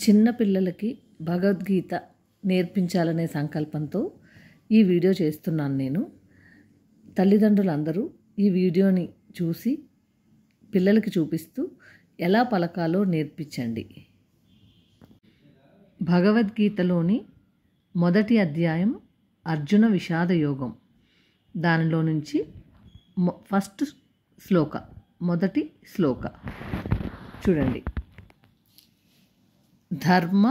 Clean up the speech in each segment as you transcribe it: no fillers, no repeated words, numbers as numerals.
చిన్న పిల్లలకి భగవద్గీత నేర్పించాలనే సంకల్పంతో ఈ వీడియో చేస్తున్నాను నేను. తల్లిదండ్రులందరూ ఈ వీడియోని చూసి పిల్లలకి చూపిస్తూ ఎలా పలకాలో నేర్పించండి. భగవద్గీతలోని మొదటి అధ్యాయం అర్జున విషాద యోగం. దానిలో నుంచి ఫస్ట్ శ్లోక, మొదటి శ్లోక చూడండి. ధర్మ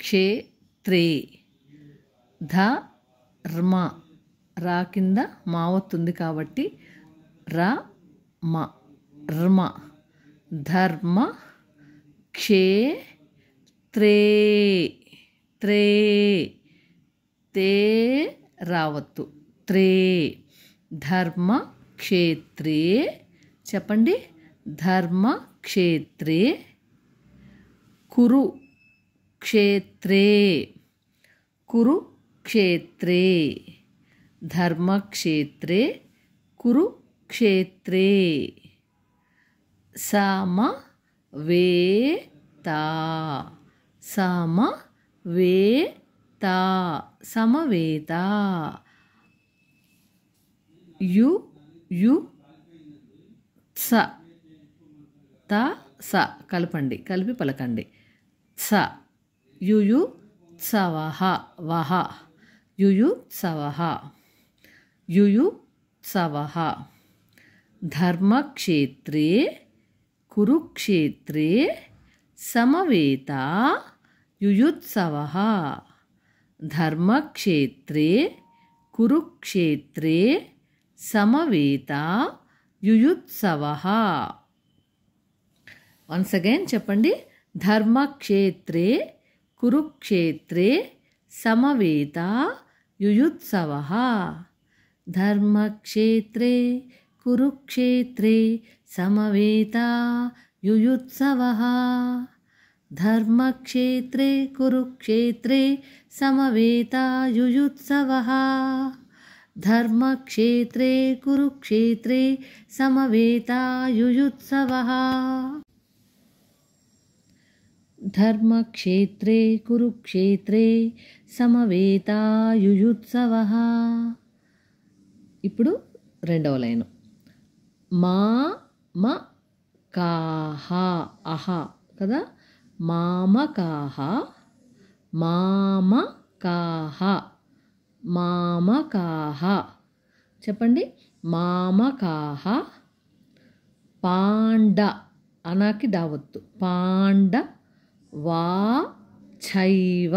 క్షేత్రే, ధర్మ రా కింద మా వస్తుంది కాబట్టి రమ ర్మ, ధర్మ క్షేత్రే, త్రే తే రావత్తు, త్రే, ధర్మ క్షేత్రే చెప్పండి. ధర్మ క్షేత్రే కురు క్షేత్రే, కురు క్షేత్రే, ధర్మక్షేత్రే కురుక్షేత్రే, సమవేత, సమవేత, సమవేత, స త స కలపండి, కలిపి పలకండి. స యుయుత్సవః, వహ యుయుత్సవః, యుయుత్సవః, ధర్మక్షేత్రే కురుక్షేత్రే సమవేత యుయుత్సవః, ధర్మక్షేత్రే కురుక్షేత్రే సమవేత యుయుత్సవః. వన్స్ అగైన్ చెప్పండి. ధర్మక్షేత్రే కురుక్షేత్రే సమవేత యుయుత్సవః, ధర్మక్షేత్రే కురుక్షేత్రే సమవేత యుయుత్సవః, ధర్మక్షేత్రే కురుక్షేత్రే సమవేత యుయుత్సవః, ధర్మక్షేత్రే కురుక్షేత్రే సమవేత యుయుత్సవః, ధర్మక్షేత్రే కురుక్షేత్రే సమవేత యుయుత్సవః. ఇప్పుడు రెండవ లైను. మామకాః, అహ కదా, మామకాః, మామకాః, మామకాః చెప్పండి. మామకాః పాండ, అనాకి డావత్తు, పాండ వాచైవ,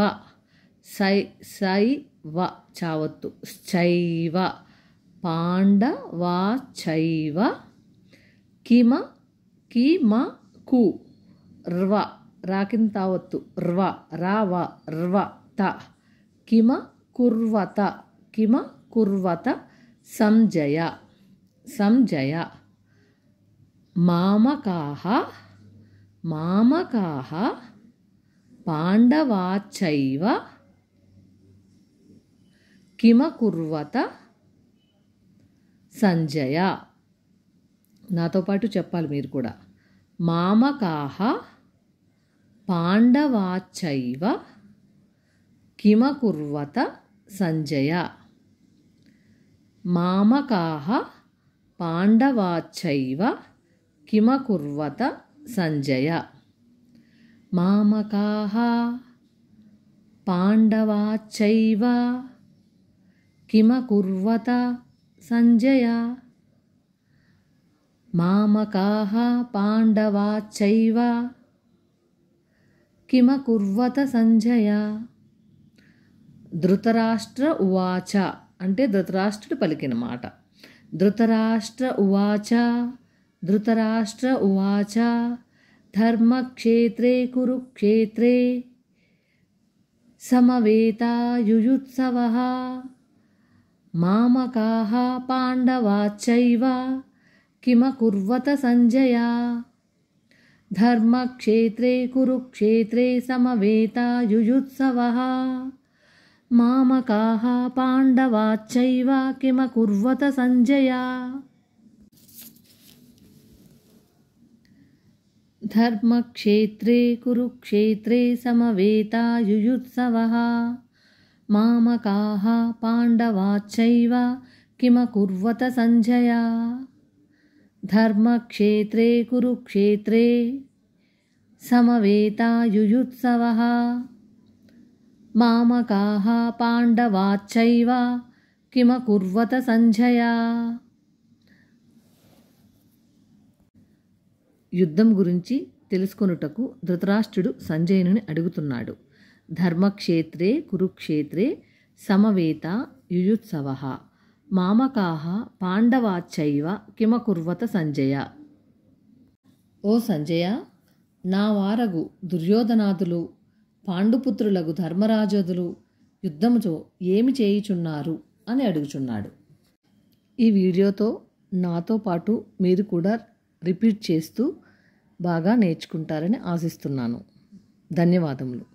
సైవ చావత్తు, చైవ, పాండవాచైవ, కిమకు ర్వ రాకిన్ తావత్తు, ర్వ రావ ర్వ త, కిమకుర్వత, కిమకుర్వత సంజయ, సంజయ, మామకాః, మామకాః పాండవాచైవ కిమకుర్వత సంజయ. నాతో పాటు చెప్పాలి మీరు కూడా. మామకాః పాండవాచైవ కిమకుర్వత సంజయ, మామకాః పాండవాచైవ కిమకుర్వత సంజయ, మామకాః పాండవాచైవ కిమకుర్వత సంజయ, మామకాః పాండవాచైవ కిమకుర్వత సంజయ. ధృతరాష్ట్ర ఉవాచ అంటే ధృతరాష్ట్రుడు పలికిన మాట. ధృతరాష్ట్ర ఉవాచ, ధృతరాష్ట్ర ఉవాచ, ధర్మక్షేత్రే కురుక్షేత్రే సమవేత యుయుత్సవః, మామకాః పాండవాచైవ కిమకుర్వత సంజయ, ధర్మక్షేత్రే కురుక్షేత్రే సమవేత యుయుత్సవః, మామకాః పాండవాచైవ కిమకుర్వత సంజయ. ధర్మక్షేత్రే కురుక్షేత్రే సమవేతాయుయుత్సవః మామకాః పాండవాశ్చైవ కిమకుర్వత సంజయ. ధర్మక్షేత్రే కురుక్షేత్రే సమవేతాయుయుత్సవః మామకాః పాండవాశ్చైవ కిమకుర్వత సంజయ. యుద్ధం గురించి తెలుసుకొనుటకు ధృతరాష్ట్రుడు సంజయుని అడుగుతున్నాడు. ధర్మక్షేత్రే కురుక్షేత్రే సమవేత యుయుత్సవః మామకాః పాండవాశ్చైవ కిమకుర్వత సంజయ. ఓ సంజయ, నా వారగు దుర్యోధనాదులు పాండుపుత్రులగు ధర్మరాజుదులు యుద్ధముతో ఏమి చేయుచున్నారు అని అడుగుచున్నాడు. ఈ వీడియోతో నాతో పాటు మీరు కూడా రిపీట్ చేస్తూ బాగా నేర్చుకుంటారని ఆశిస్తున్నాను. ధన్యవాదములు.